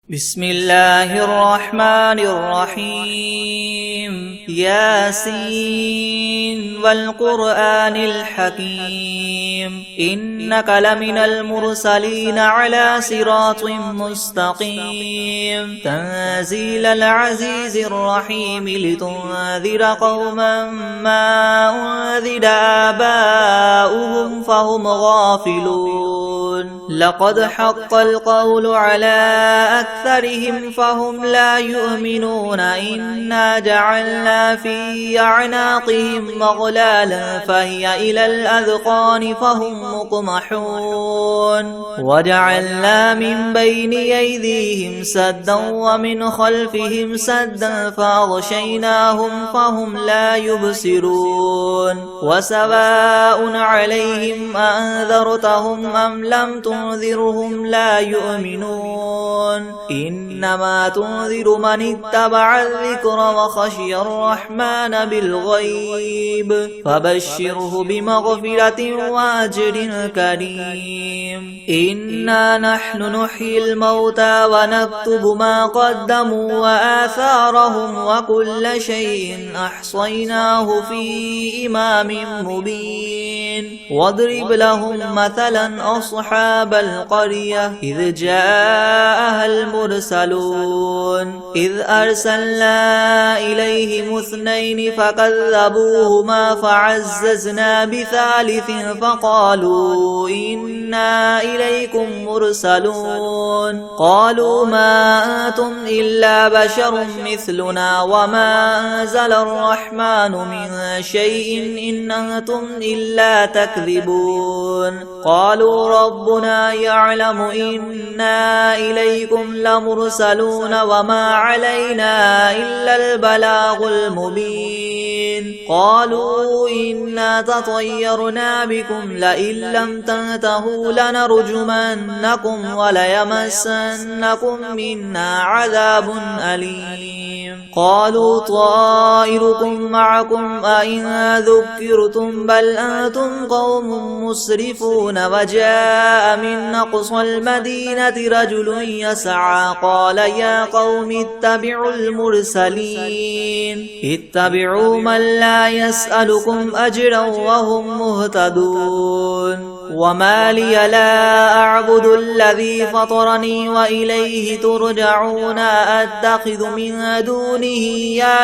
بسم الله الرحمن الرحيم ياسين والقرآن الحكيم إنك لمن المرسلين على صراط مستقيم تنزيل العزيز الرحيم لتنذر قوما ما أنذر آباؤهم فهم غافلون لقد حق القول على أكثرهم فهم لا يؤمنون إنا جعلنا في أعناقهم مغلالا فهي إلى الأذقان فهم مقمحون وجعلنا من بين أيديهم سدا ومن خلفهم سدا فأغشيناهم فهم لا يبصرون وسواء عليهم أنذرتهم أم لم تنذرهم لا يؤمنون إنما تنذر من اتبع الذكر وخشي الرحمن بالغيب فبشره بمغفرة وأجر كريم إنا نحن نحيي الموتى ونكتب ما قدموا وآثارهم وكل شيء أحصيناه في إمام مبين واضرب لهم مثلا أصحاب القرية إذ جاءها المرسلون إذ أرسلنا إليهم اثنين فكذبوهما فعززنا بثالث فقالوا إنا إليكم مرسلون قالوا ما أنتم إلا بشر مثلنا وما أنزل الرحمن من شيء إن أنتم إلا تكذبون قالوا ربنا يعلم إنا إليكم لمرسلون وما علينا إلا البلاغ المبين قالوا إنا تطيرنا بكم لئن لم تنتهوا لنرجمنكم وليمسنكم منا عذاب أليم قالوا طائركم معكم أئن ذكرتم بل أنتم قوم مسرفون وجاء من أقصى المدينة رجل يسعى قال يا قوم اتبعوا المرسلين اتبعوا من لا يسألكم أجرا وهم مهتدون وما لي لا أعبد الذي فطرني وإليه ترجعون أتخذ من دونه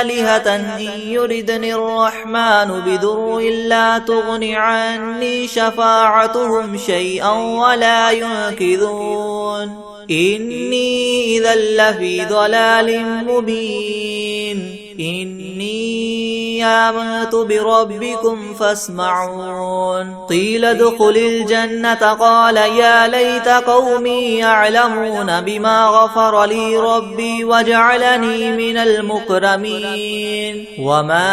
آلهة إن يردني الرحمن بضر لا تغن عني شفاعتهم شيئا ولا ينقذون إني إذا لفي ضلال مبين إني آمنت بربكم فاسمعون قيل ادخل الجنة قال يا ليت قومي يعلمون بما غفر لي ربي وجعلني من المكرمين وما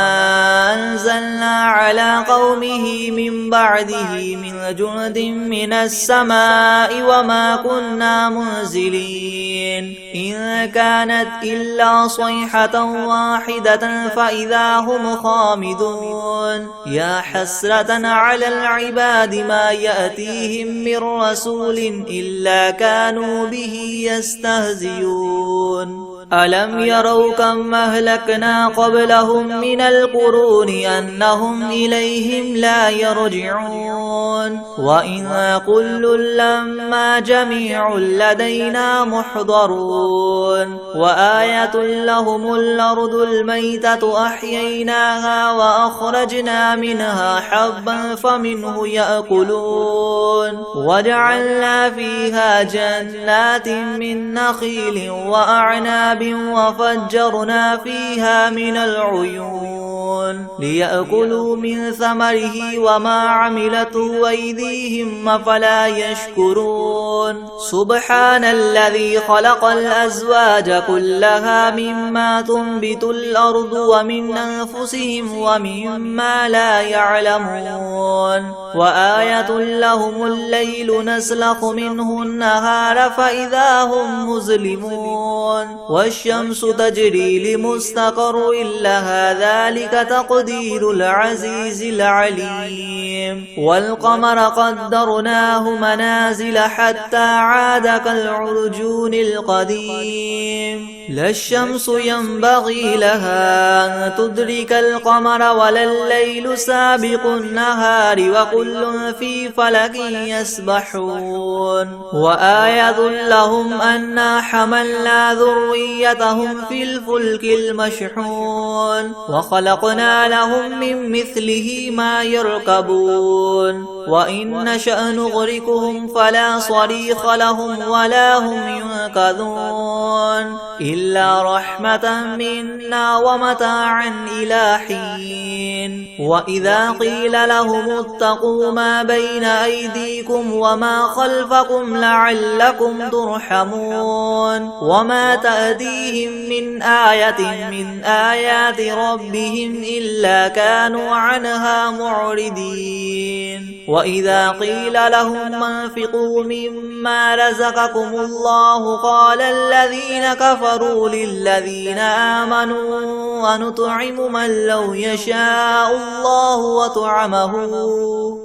أنزلنا على قومه من بعده من جند من السماء وما كنا منزلين إن كانت إلا صيحة واحدة فإذا هم خامدون يا حسرة على العباد ما يأتيهم من رسول إلا كانوا به يستهزئون ألم يروا كم أهلكنا قبلهم من القرون أنهم إليهم لا يرجعون وإن كل لما جميع لدينا محضرون وآية لهم الأرض الميتة أحييناها وأخرجنا منها حبا فمنه يأكلون وجعلنا فيها جنات من نخيل وأعناب وفجرنا فيها من العيون ليأكلوا من ثمره وما عملته أيديهم أفلا يشكرون سبحان الذي خلق الأزواج كلها مما تنبت الأرض ومن أنفسهم ومما لا يعلمون وآية لهم الليل نسلخ منه النهار فإذا هم مظلمون والشمس تجري لمستقر لها ذلك تقدير العزيز العليم والقمر قدرناه منازل حتى عاد كالعرجون القديم لا الشمس ينبغي لها أن تدرك القمر ولا الليل سابق النهار وكل في فلك يسبحون وآية لهم أنا حملنا ذريتهم في الفلك المشحون وخلقنا لهم من مثله ما يركبون وإن نشأ نغرقهم فلا صريخ لهم ولا هم ينقذون إلا رحمة منا ومتاعا إلى حين وإذا قيل لهم اتقوا ما بين أيديكم وما خلفكم لعلكم ترحمون وما تأتيهم من آية من آيات ربهم إلا كانوا عنها معرضين وإذا قيل لهم انفقوا مما رزقكم الله قال الذين كفروا للذين آمنوا ونطعم من لو يشاء الله وطعمه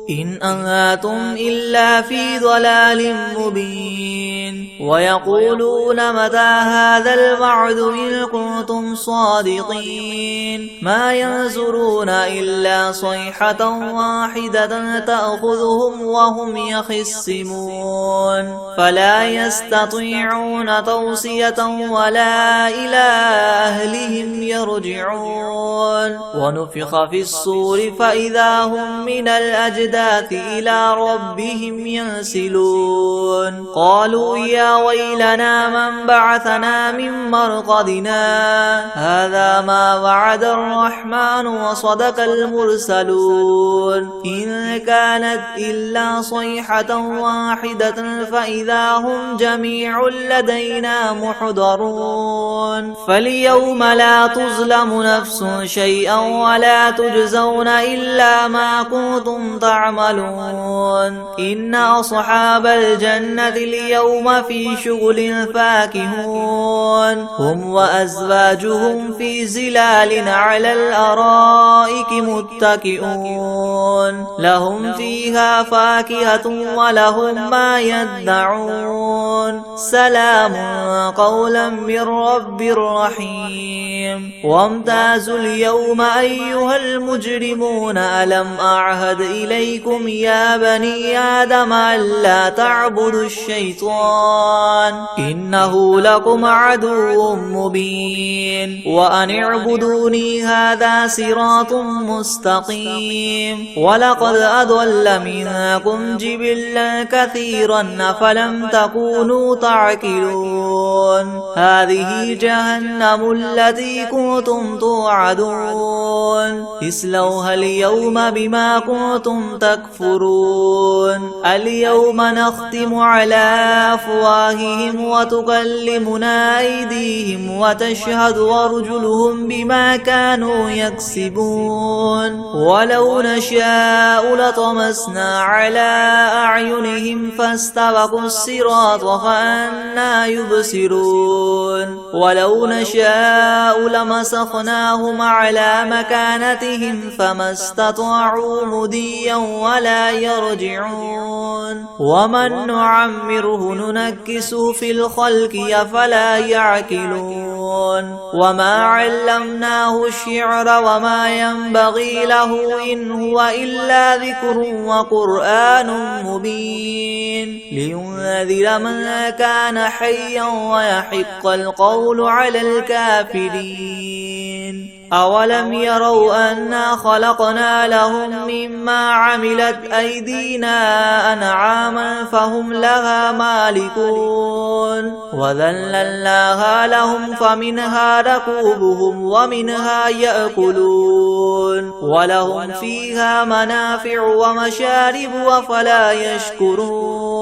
إن أنتم إلا في ضلال مبين ويقولون متى هذا الوعد إن كنتم صادقين ما ينظرون إلا صيحة واحدة تأخذهم وهم يخصمون فلا يستطيعون توصية ولا إلى أهلهم يرجعون ونفخ في الصور فإذا هم من الأجداث إلى ربهم ينسلون قالوا يا ويلنا من بعثنا من مرقدنا هذا ما وعد الرحمن وصدق المرسلون إن كانت إلا صيحة واحدة فإذا هم جميع لدينا محضرون فاليوم لا تظلم نفس شيئا ولا تجزون إلا ما كنتم تعملون إن أصحاب الجنة اليوم في شغل فاكهون هم وأزواجهم في زلال على الأرائك متكئون لهم فيها فاكهة ولهم ما يدعون سلام قولا من رب رحيم وامتازوا اليوم أيها المجرمون ألم أعهد إليكم يا بني آدم ألا تعبدوا الشيطان إنه لكم عدو مبين وأن اعبدوني هذا صراط مستقيم ولقد أضل منكم جبلا كثيرا فلم تكونوا تعقلون هذه جهنم التي كنتم توعدون اصلوها اليوم بما كنتم تكفرون اليوم نختم على أفواههم وتكلمنا أيديهم وتشهد أرجلهم بما كانوا يكسبون ولو نشاء لطمسنا على أعينهم فاستبقوا الصراط فأنى يبصرون ولو نشاء لمسخناهم على مكانتهم فما استطاعوا مضيا ولا يرجعون ومن نعمره ننكسه في الخلق أفلا يعقلون وما علمناه الشعر وما ينبغي له إن هو إلا ذكر وقرآن مبين لينذر من كان حيا ويحق القول على الكافرين أولم يروا أنا خلقنا لهم مما عملت أيدينا أنعاما فهم لها مالكون وذللناها لهم فمنها ركوبهم ومنها يأكلون ولهم فيها منافع ومشارب أفلا يشكرون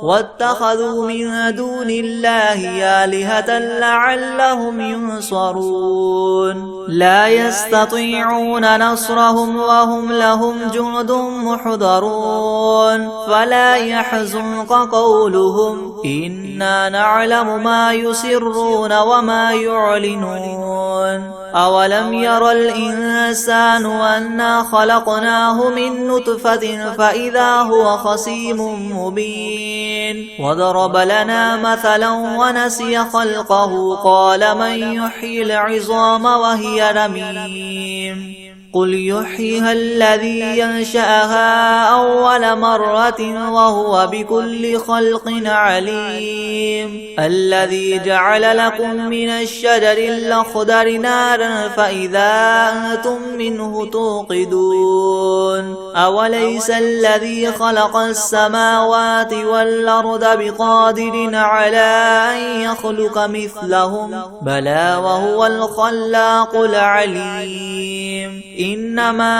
واتخذوا من دون الله آلهة لعلهم ينصرون لا يستطيعون نصرهم وهم لهم جند محضرون فلا يحزنك قولهم إنا نعلم ما يسرون وما يعلنون أولم ير الإنسان أنا خلقناه من نطفة فإذا هو خصيم مبين وضرب لنا مثلا ونسي خلقه قال من يحيي العظام وهي رميم قل يحييها الذي ينشأها أول مرة وهو بكل خلق عليم الذي جعل لكم من الشجر الأخضر نارا فإذا أنتم منه توقدون أوليس الذي خلق السماوات والأرض بقادر على أن يخلق مثلهم بلى وهو الخلاق العليم إنما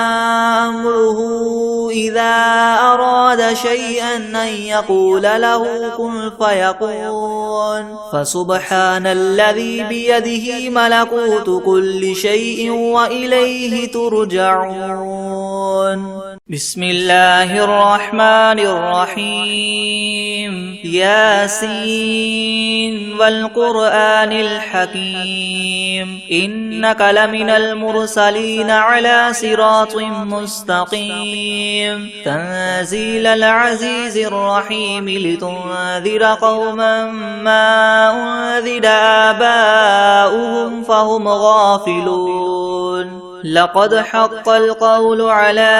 أمره إذا أراد شيئا أن يقول له كن فيكون فسبحان الذي بيده ملكوت كل شيء وإليه ترجعون بسم الله الرحمن الرحيم ياسين والقرآن الحكيم إنك لمن المرسلين على صراط مستقيم تنزيل العزيز الرحيم لتنذر قوما ما أنذر آباؤهم فهم غافلون لقد حق القول على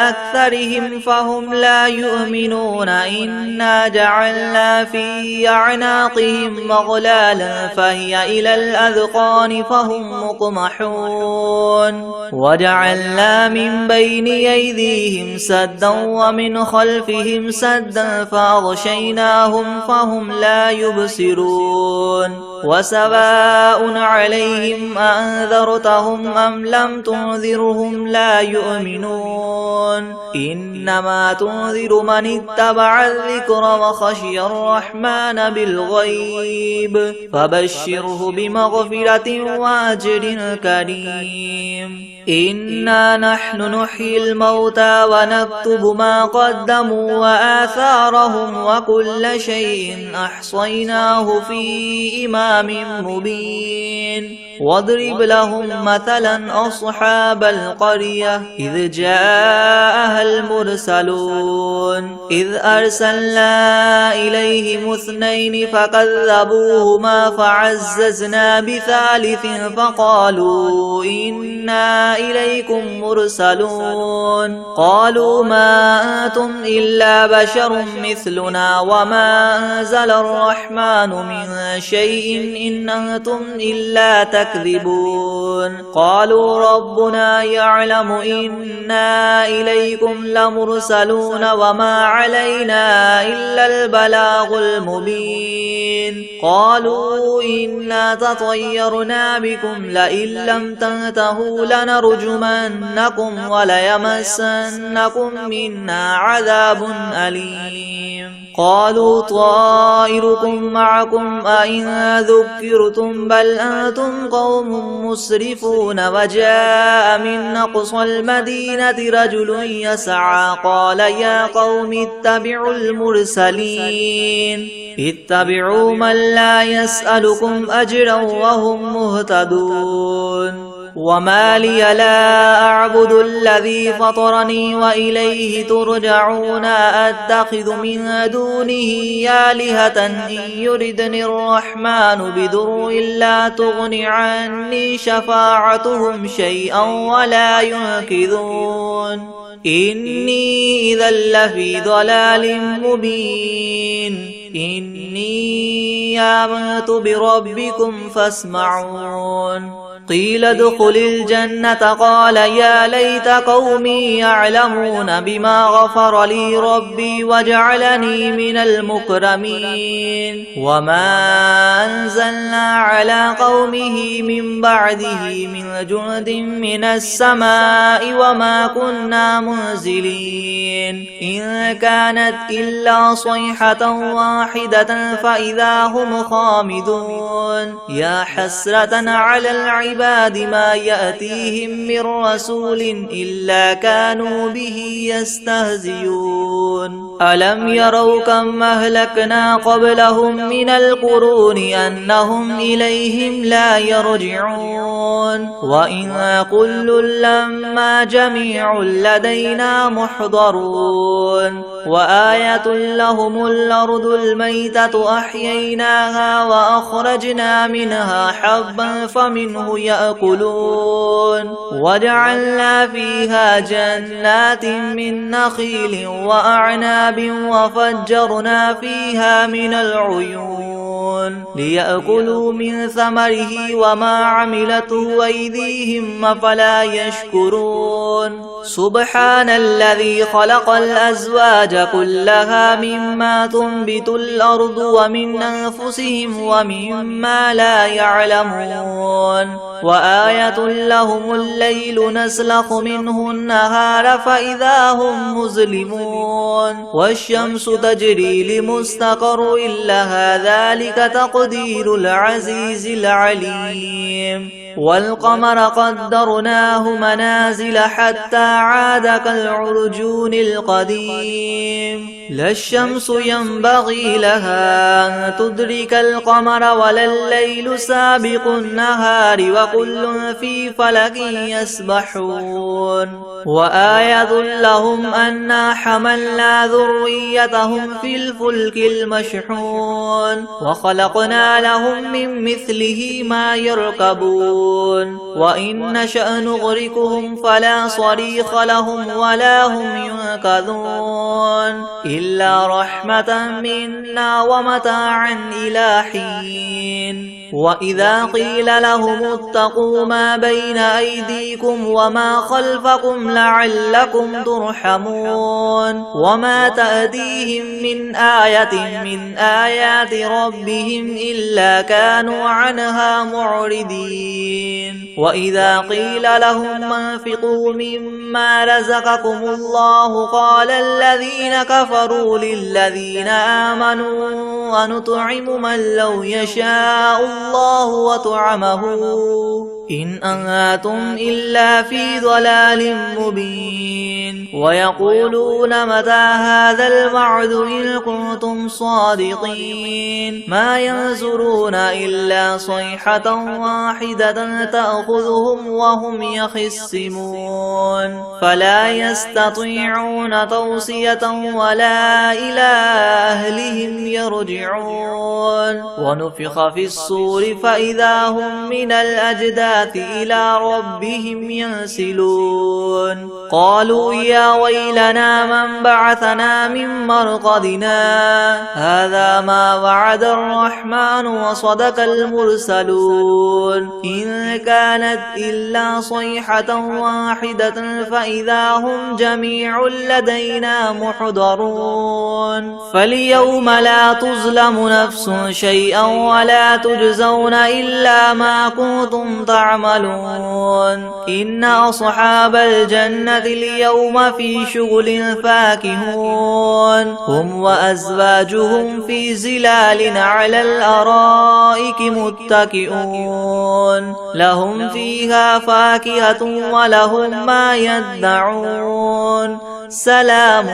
أكثرهم فهم لا يؤمنون إنا جعلنا في أعناقهم مغلالا فهي إلى الأذقان فهم مقمحون وجعلنا من بين أيديهم سدا ومن خلفهم سدا فأغشيناهم فهم لا يبصرون وسواء عليهم أنذرتهم أم لم تنذرهم لا يؤمنون إنما تنذر من اتبع الذكر وخشي الرحمن بالغيب فبشره بمغفرة وأجر كريم إنا نحن نحيي الموتى ونكتب ما قدموا وآثارهم وكل شيء أحصيناه في إمام مبين واضرب لهم مثلا أصحاب القرية إذ جاءها المرسلون إذ أرسلنا إليهم اثنين فكذبوهما فعززنا بثالث فقالوا إنا إليكم مرسلون قالوا ما أنتم إلا بشر مثلنا وما أنزل الرحمن من شيء إن أنتم إلا تكذبون قالوا ربنا يعلم إنا إليكم لمرسلون وما علينا إلا البلاغ المبين قالوا إنا تطيرنا بكم لئن لم تنتهوا لنرجمنكم وليمسنكم منا عذاب أليم قالوا طائركم معكم أئن ذكرتم بل أنتم قوم مسرفون وجاء من أقصى المدينة رجل يسعى قال يا قوم اتبعوا المرسلين اتبعوا من لا يسألكم أجرا وهم مهتدون وما لي لا أعبد الذي فطرني وإليه ترجعون أتخذ من دونه آلهة إن يردني الرحمن بضر لا تغن عني شفاعتهم شيئا ولا ينقذون إني إذا لفي ضلال مبين إني آمنت بربكم فاسمعون قيل ادخل الجنة قال يا ليت قومي يعلمون بما غفر لي ربي وجعلني من المكرمين وما أنزلنا على قومه من بعده من جند من السماء وما كنا منزلين إن كانت إلا صيحة واحدة فإذا هم خامدون يا حسرة على العباد ما يأتيهم من رسول إلا كانوا به يستهزئون ألم يروا كم أهلكنا قبلهم من القرون أنهم إليهم لا يرجعون وإن كل لما جميع لدينا محضرون وآية لهم الأرض الميتة أحييناها وأخرجنا منها حبا فمنه يأكلون وجعلنا فيها جنات من نخيل وأعناب وفجرنا فيها من العيون ليأكلوا من ثمره وما عملته أيديهم أفلا يشكرون سبحان الذي خلق الأزواج كلها مما تنبت الأرض ومن أنفسهم ومما لا يعلمون وآية لهم الليل نسلخ منه النهار فإذا هم مظلمون والشمس تجري لمستقر لها ذلك تقدير العزيز العليم والقمر قدرناه منازل حتى عاد كالعرجون القديم لا الشمس ينبغي لها أن تدرك القمر ولا الليل سابق النهار وكل في فلك يسبحون وآية لهم أنا حملنا ذريتهم في الفلك المشحون وخلقنا لهم من مثله ما يركبون وإن نشأ نغرقهم فلا صريخ لهم ولا هم ينقذون إلا رحمة منا ومتاعا إلى حين وإذا قيل لهم اتقوا ما بين أيديكم وما خلفكم لعلكم ترحمون وما تأتيهم من آية من آيات ربهم إلا كانوا عنها معرضين وإذا قيل لهم انفقوا مما رزقكم الله قال الذين كفروا للذين آمنوا ونطعم من لو يشاء الله وطعمه إن أنتم إلا في ضلال مبين ويقولون متى هذا الوعد إن كنتم صادقين ما ينظرون إلا صيحة واحدة تأخذهم وهم يخصمون فلا يستطيعون توصية ولا إلى أهلهم يرجعون ونفخ في الصور فإذا هم من الأجداث إلى ربهم ينسلون قالوا يا ويلنا من بعثنا من مرقدنا هذا ما وعد الرحمن وصدق المرسلون إن كانت إلا صيحة واحدة فإذا هم جميع لدينا محضرون فاليوم لا تظلم نفس شيئا ولا تجزون إلا ما كنتم تعملون إن أصحاب الجنة اليوم في شغل فاكهون هم وأزواجهم في زلال على الأرائك متكئون لهم فيها فاكهة ولهم ما يدعون سلام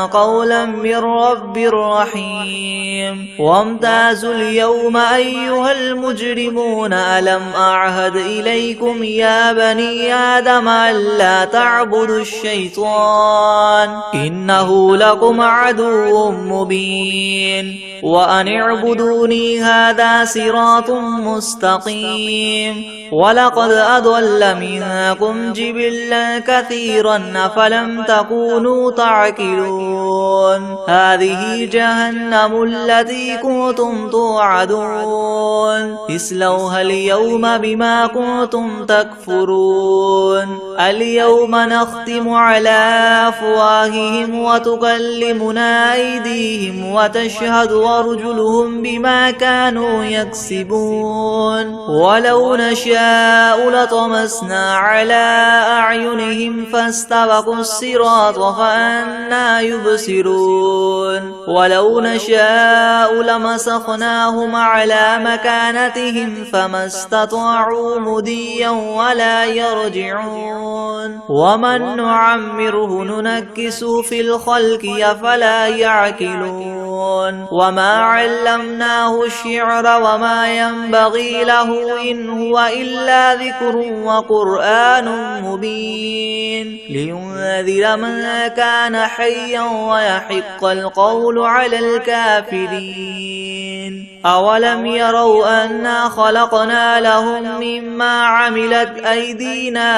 قولا من رب رحيم وامتازوا اليوم أيها المجرمون ألم أعهد إليكم يا بني آدم ألا تعبدوا الشيطان إنه لكم عدو مبين وأن اعبدوني هذا صراط مستقيم ولقد أضل منكم جبلا كثيرا أفلم تكونوا تعقلون هذه جهنم التي كنتم توعدون اصلوها اليوم بما كنتم تكفرون اليوم نختم على أفواههم وتكلمنا أيديهم وتشهد أرجلهم بما كانوا يكسبون ولو نشاء لطمسنا على أعينهم فاستبقوا الصراط فأنى يبصرون ولو نشاء لمسخناهم على مكانتهم فما استطاعوا مضيا ولا يرجعون ومن نعمره ننكسه في الخلق أفلا يعقلون وما علمناه الشعر وما ينبغي له إن هو إلا ذكر وقرآن مبين لينذر من كان حيا ويحق القول على الكافرين أولم يروا أنا خلقنا لهم مما عملت أيدينا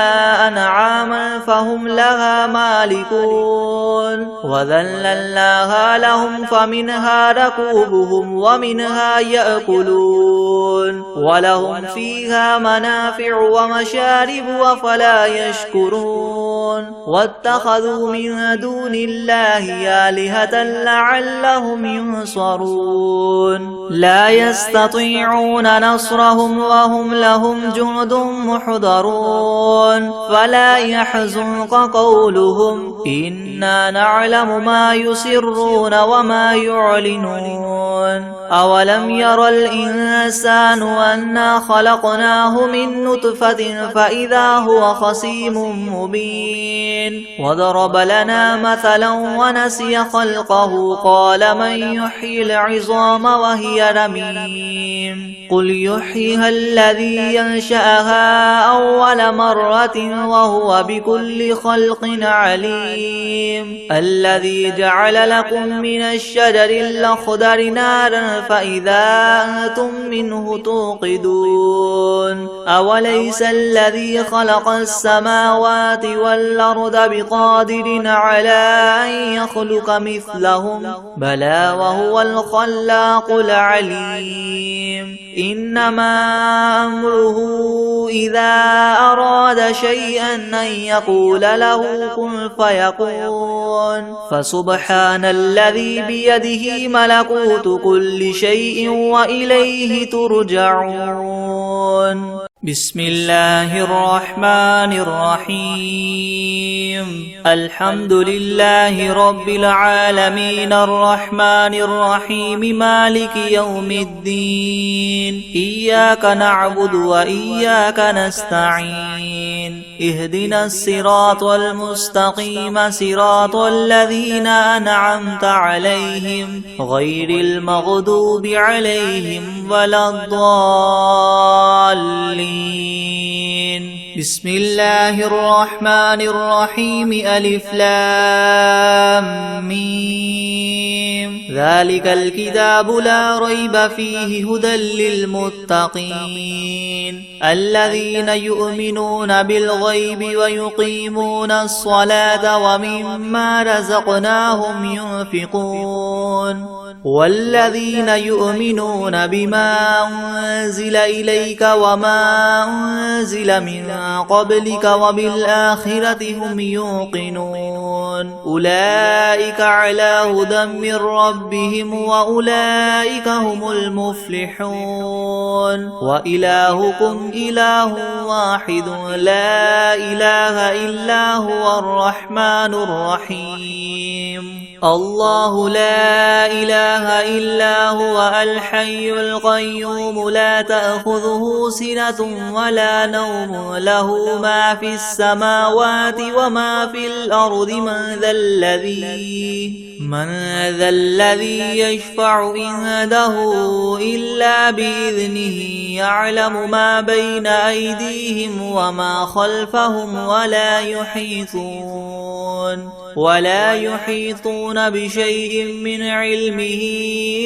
أنعاما فهم لها مالكون وذللناها لهم فمنها ركوبهم ومنها يأكلون ولهم فيها منافع ومشارب وفلا يشكرون واتخذوا من دون الله آلهة لعلهم ينصرون لا يستطيعون نصرهم وهم لهم جند محضرون فلا يحزنك قولهم إنا نعلم ما يسرون وما يعلنون أولم ير الإنسان أنا خلقناه من نطفة فإذا هو خصيم مبين وضرب لنا مثلا ونسي خلقه قال من يحيي العظام وهي رميم قل يحييها الذي ينشأها أول مرة وهو بكل خلق عليم الذي جعل لكم من الشجر الأخضر نارا فإذا أنتم منه توقدون أوليس الذي خلق السماوات والأرض بقادر على أن يخلق مثلهم بلى وهو الخلاق العليم إنما أمره إذا أراد شيئا أن يقول له كن فيكون فسبحان الذي بيده ملكوت كل شيء وإليه ترجعون بسم الله الرحمن الرحيم الحمد لله رب العالمين الرحمن الرحيم مالك يوم الدين إياك نعبد وإياك نستعين اهدنا الصراط المستقيم صراط الذين أنعمت عليهم غير المغضوب عليهم ولا الضالين بسم الله الرحمن الرحيم ألف لام ميم ذلك الكتاب لا ريب فيه هدى للمتقين الذين يؤمنون بالغيب ويقيمون الصلاة ومما رزقناهم ينفقون والذين يؤمنون بما أنزل إليك وما أنزل من قبلك وبالآخرة هم يوقنون أولئك على هدى من ربهم وأولئك هم المفلحون وإلهكم إله واحد لا إله إلا هو الرحمن الرحيم الله لا إله إلا هو الحي القيوم لا تأخذه سنة ولا نوم له ما في السماوات وما في الأرض من ذا الذي يشفع عنده إلا بإذنه يعلم ما بين أيديهم وما خلفهم ولا يحيطون بشيء من علمه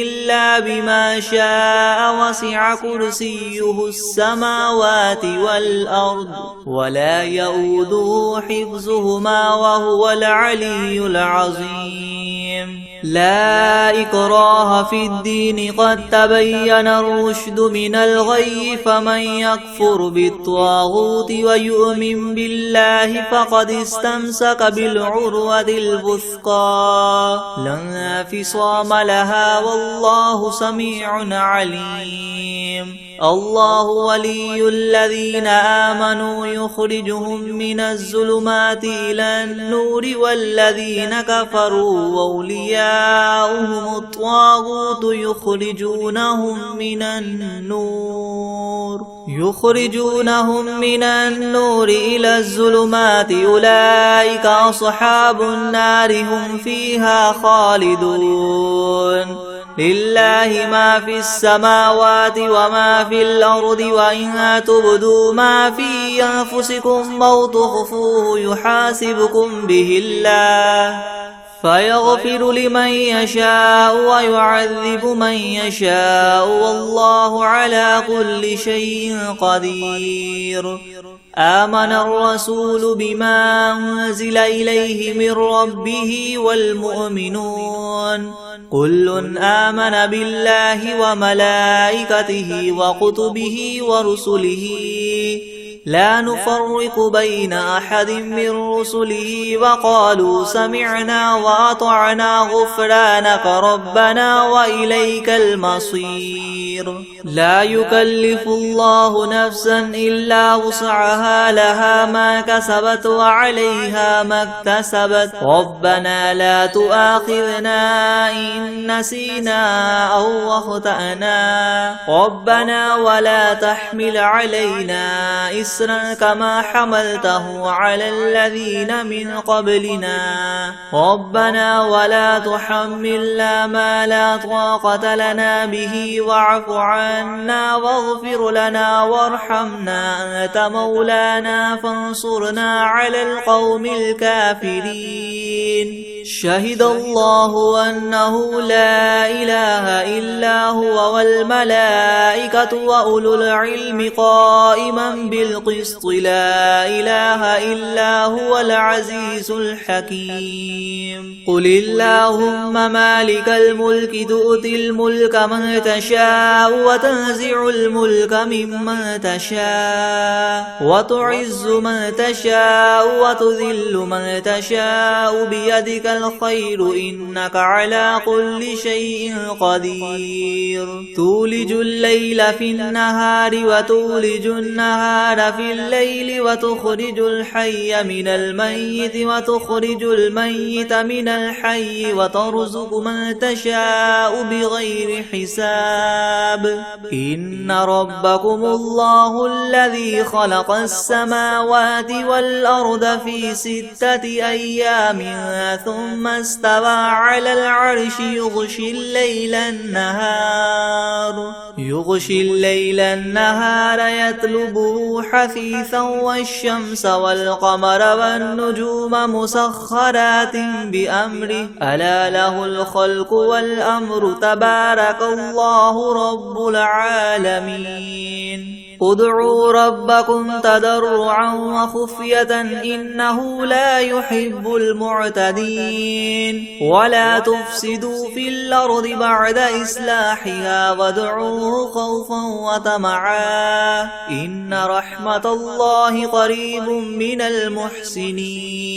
إلا بما شاء وسع كرسيه السماوات والأرض ولا يؤوده حفظهما وهو العلي العظيم لا إكراه في الدين قد تبين الرشد من الغي فمن يكفر بالطاغوت ويؤمن بالله فقد استمسك بالعروة الوثقى لا انفصام لها والله سميع عليم الله ولي الذين آمنوا يخرجهم من الظلمات إلى النور والذين كفروا أولياؤهم الطاغوت يخرجونهم من النور إلى الظلمات أولئك أصحاب النار هم فيها خالدون لله ما في السماوات وما في الأرض وإن تبدوا ما في أنفسكم أو تخفوه يحاسبكم به الله فيغفر لمن يشاء ويعذب من يشاء والله على كل شيء قدير آمن الرسول بما أنزل إليه من ربه والمؤمنون كل آمن بالله وملائكته وكتبه ورسله لا نفرق بين أحد من رسله وقالوا سمعنا وأطعنا غفرانك ربنا وإليك المصير لا يكلف الله نفسا إلا وسعها لها ما كسبت وعليها ما اكتسبت ربنا لا تؤاخذنا إن نسينا أو أخطأنا ربنا ولا تحمل علينا إسرا كما حملته على الذين من قبلنا ربنا ولا تحملنا ما لا طاقة لنا به واعف عنا واغفر لنا وارحمنا أنت مولانا فانصرنا على القوم الكافرين شهد الله أنه لا إله إلا هو والملائكة وأولو العلم قائما بالقسط لا إله إلا هو العزيز الحكيم قل اللهم مالك الملك تؤتي الملك من تشاء وتنزع الملك ممن تشاء وتعز من تشاء وتذل من تشاء بيدك الخير إنك على كل شيء قدير تولج الليل في النهار وتولج النهار في الليل وتخرج الحي من الميت وتخرج الميت من الحي وترزق من تشاء بغير حساب إن ربكم الله الذي خلق السماوات والأرض في 6 أيام ثم استوى على العرش يغشي الليل النهار يطلبه حثيثا والشمس والقمر والنجوم مسخرات بأمره ألا له الخلق والأمر تبارك الله رب العالمين ادعوا ربكم تضرعا وخفية إنه لا يحب المعتدين ولا تفسدوا في الأرض بعد إصلاحها وادعوه خوفا وطمعا إن رحمة الله قريب من المحسنين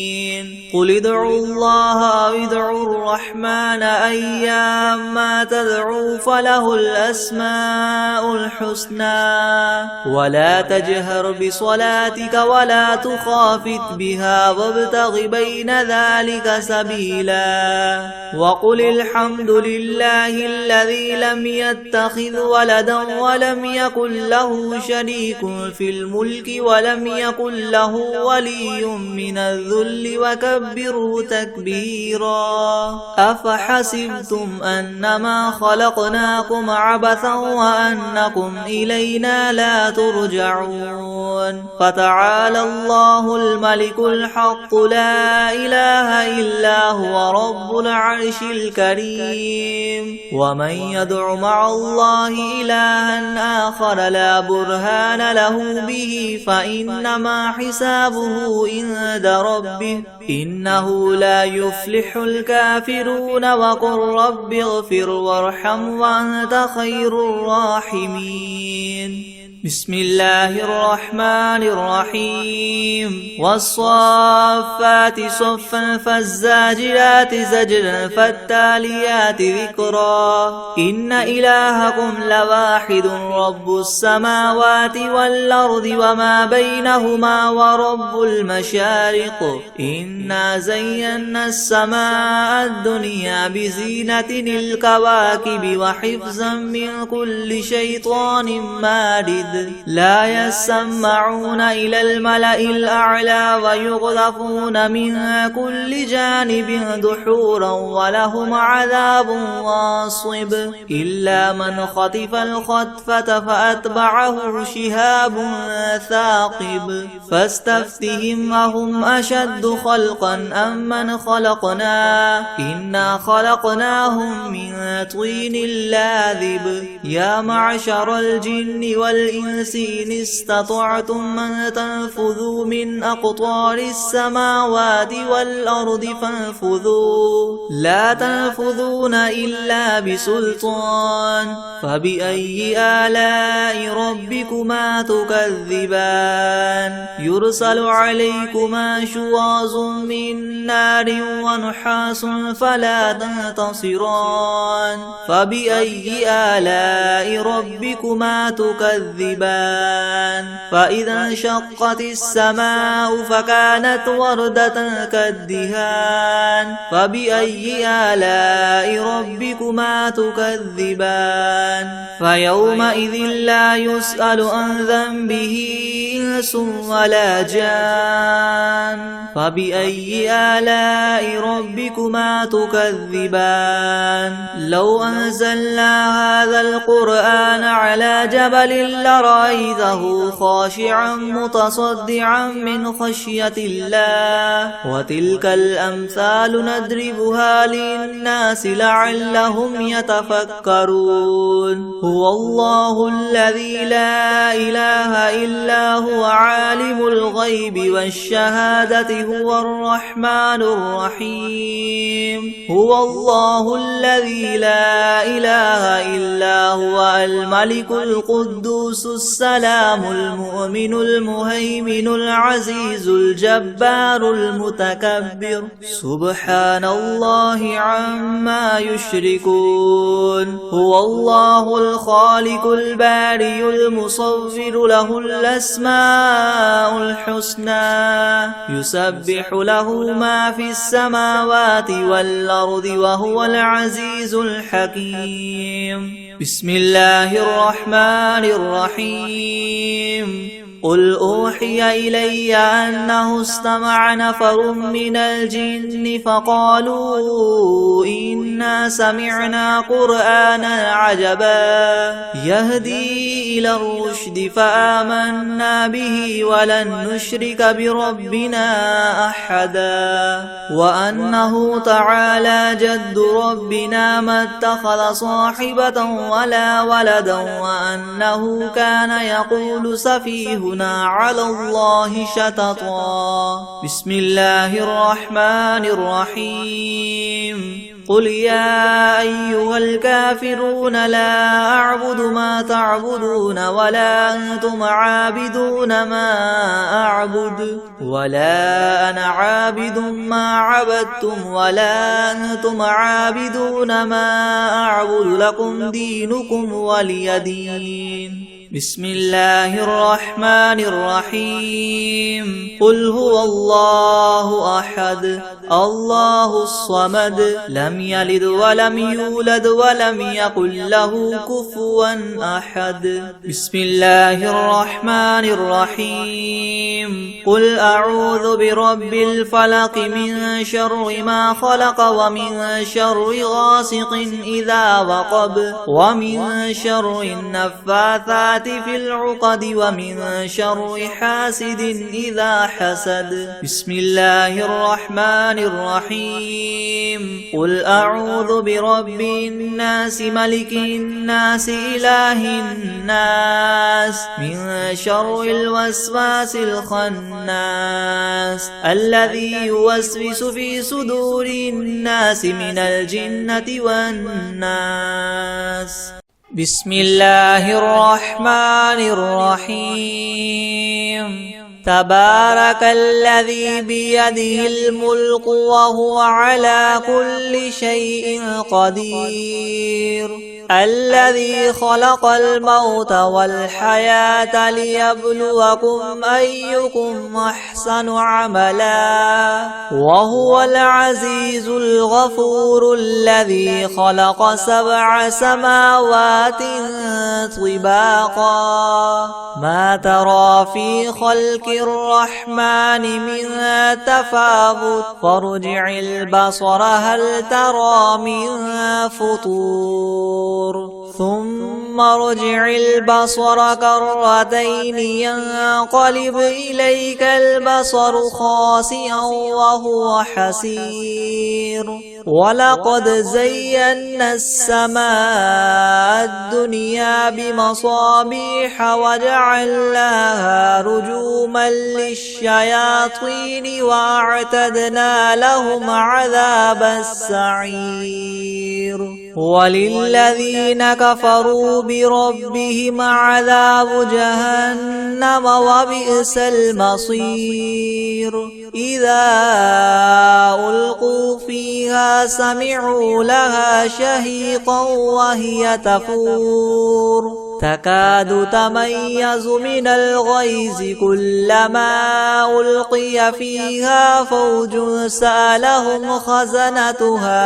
قل ادعوا الله أو ادعوا الرحمن أيما تدعوا فله الأسماء الحسنى ولا تجهر بصلاتك ولا تخافت بها وابتغ بين ذلك سبيلا وقل الحمد لله الذي لم يتخذ ولدا ولم يكن له شريك في الملك ولم يكن له ولي من الذل وكبره تكبيرا أفحسبتم أنما خلقناكم عبثا وأنكم إلينا لا ولا ترجعون فتعالى الله الملك الحق لا إله إلا هو رب العرش الكريم ومن يدع مع الله إلها آخر لا برهان له به فإنما حسابه عند ربه إنه لا يفلح الكافرون وقل رب اغفر وارحم وأنت خير الراحمين بسم الله الرحمن الرحيم والصافات صفا فالزاجرات زجرا فالتاليات ذكرا إن إلهكم لواحد رب السماوات والأرض وما بينهما ورب المشارق إنا زينا السماء الدنيا بزينة الكواكب وحفظا من كل شيطان مارد لا يسمعون إلى الملأ الأعلى ويغذفون من كل جانب دحورا ولهم عذاب واصب إلا من خطف الخطفة فأتبعه شهاب ثاقب فاستفتهم أهم أشد خلقا أم من خلقنا إنا خلقناهم من طين لاذب يا معشر الجن والإنس إن استطعتم أن تنفذوا من أقطار السماوات والأرض فانفذوا لا تنفذون إلا بسلطان فبأي آلاء ربكما تكذبان يرسل عليكما شواظ من نار ونحاس فلا تنتصران فبأي آلاء ربكما تكذبان فإذا انشقت السماء فكانت وردة كالدهان فبأي آلاء ربكما تكذبان فيومئذ لا يسأل عن ذنبه إنس ولا جان فبأي آلاء ربكما تكذبان لو أنزلنا هذا القرآن على جبل لرأيته خاشعا متصدعا من خشية الله وتلك الأمثال نضربها للناس لعلهم يتفكرون هو الله الذي لا إله إلا هو عالم الغيب والشهادة هو الرحمن الرحيم هو الله الذي لا إله إلا هو الملك القدوس السلام المؤمن المهيمن العزيز الجبار المتكبر سبحان الله عما يشركون هو الله الخالق البارئ المصور له الأسماء الحسنى يسبح له ما في السماوات والأرض وهو العزيز الحكيم بسم الله الرحمن الرحيم قل أوحي إلي أنه استمع نفر من الجن فقالوا إنا سمعنا قرآنا عجبا يهدي إلى الرشد فآمنا به ولن نشرك بربنا أحدا وأنه تعالى جد ربنا ما اتخذ صاحبة ولا ولدا وأنه كان يقول سفيهنا على الله شططا بسم الله الرحمن الرحيم قل يا أيها الكافرون لا أعبد ما تعبدون ولا أنتم عابدون ما أعبد ولا أنا عابد ما عبدتم ولا أنتم عابدون ما أعبد لكم دينكم ولي دين بسم الله الرحمن الرحيم قل هو الله أحد الله الصمد لم يلد ولم يولد ولم يكن له كفوا أحد بسم الله الرحمن الرحيم قل أعوذ برب الفلق من شر ما خلق ومن شر غاسق إذا وقب ومن شر النفاثات في العقد ومن شر حاسد إذا حسد بسم الله الرحمن الرحيم قل أعوذ برب الناس ملك الناس إله الناس من شر الوسواس الخناس الذي يوسوس في صدور الناس من الجنة والناس بسم الله الرحمن الرحيم تبارك الذي بيده الملك وهو على كل شيء قدير الذي خلق الموت والحياة ليبلوكم أيكم أحسن عملا وهو العزيز الغفور الذي خلق 7 سماوات طباقا ما ترى في خلق الرحمن من تفاوت فارجع البصر هل ترى من فطور ثم ارجع البصر كرتين ينقلب إليك البصر خاسئا وهو حسير ولقد زينا السماء الدنيا بمصابيح وجعلناها رجوما للشياطين وأعتدنا لهم عذاب السعير وللذين كفروا بربهم عذاب جهنم وبئس المصير إذا ألقوا فيها سمعوا لها شهيقا وهي تفور تكاد تميز من الغيظ كلما ألقي فيها فوج سألهم خزنتها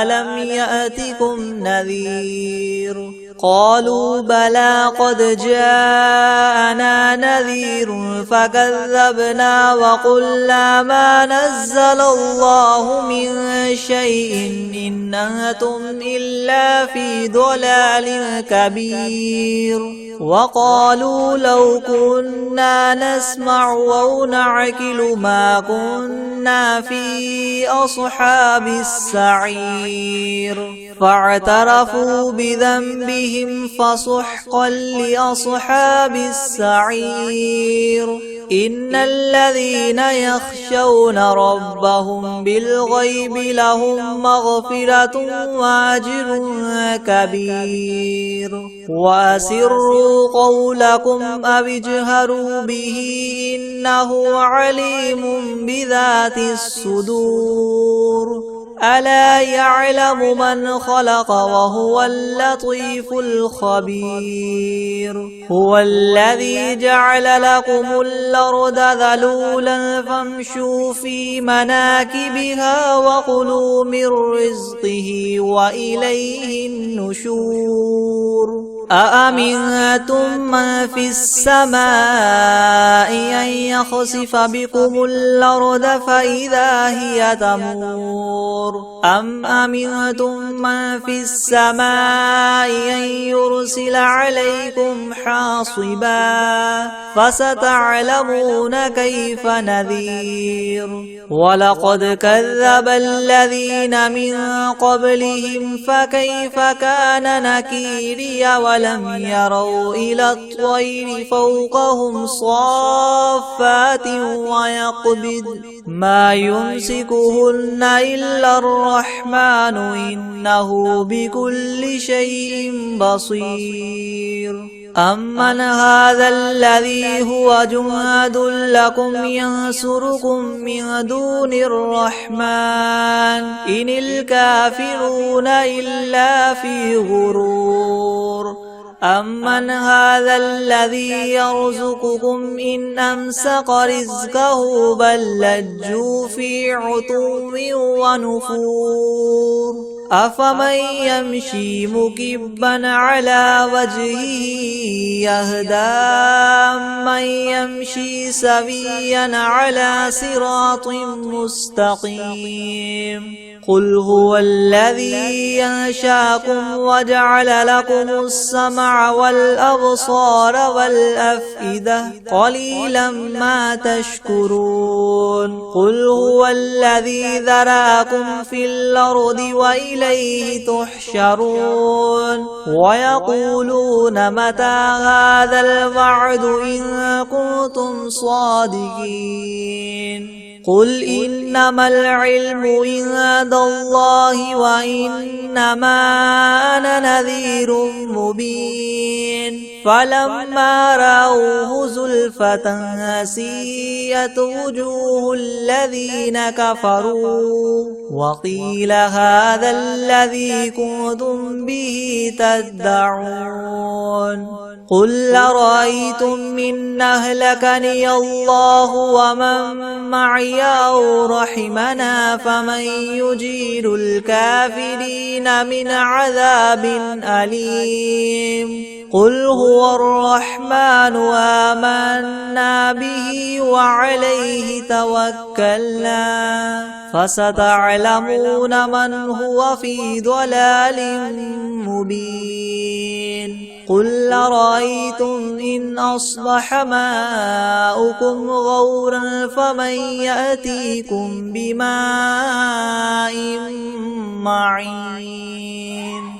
ألم يأتكم نذير قالوا بلى قد جاءنا نذير فكذبنا وقلنا ما نزل الله من شيء إن أنتم إلا في ضلال كبير وقالوا لو كنا نسمع أو نعقل ما كنا في أصحاب السعير فاعترفوا بذنبهم فسحقا لأصحاب السعير إن الذين يخشون ربهم بالغيب لهم مغفرة وأجر كبير وأسروا قولكم أو اجهروا به إنه عليم بذات الصدور ألا يعلم من خلق وهو اللطيف الخبير هو الذي جعل لكم الأرض ذلولا فامشوا في مناكبها وكلوا من رزقه وإليه النشور أأمنتم من في السماء أن يخسف بكم الأرض فإذا هي تمور أم أمنتم من في السماء أن يرسل عليكم حاصبا فستعلمون كيف نذير ولقد كذب الذين من قبلهم فكيف كان نكيري ولم يروا إلى الطير فوقهم صافات ويقبض ما يمسكهن إلا الرحمن إنه بكل شيء بصير أمن هذا الذي هو جهاد لكم ينصركم من دون الرحمن إن الكافرون إلا في غرور أمن هذا الذي يرزقكم إن أمسك رزقه بل لجوا في عتو ونفور أفمن يمشي مكبا على وجهه يهدى أمن يمشي سويا على صراط مستقيم قل هو الذي ينشاكم وجعل لكم السمع والأبصار والأفئدة قليلا ما تشكرون قل هو الذي ذراكم في الأرض وإليه تحشرون ويقولون متى هذا الوعد إن كنتم صادقين قل إنما العلم عند الله وإنما أنا نذير مبين فلما رأوه زلفة سيئت وجوه الذين كفروا وقيل هذا الذي كنتم به تدعون قل أرأيتم إن أهلكني الله ومن معي أو رحمنا فمن يجير الكافرين من عذاب أليم قل هو الرحمن آمنا به وعليه توكلنا فستعلمون من هو في ضلال مبين قل أرأيتم إن أصبح ماؤكم غورا فمن يأتيكم بماء معين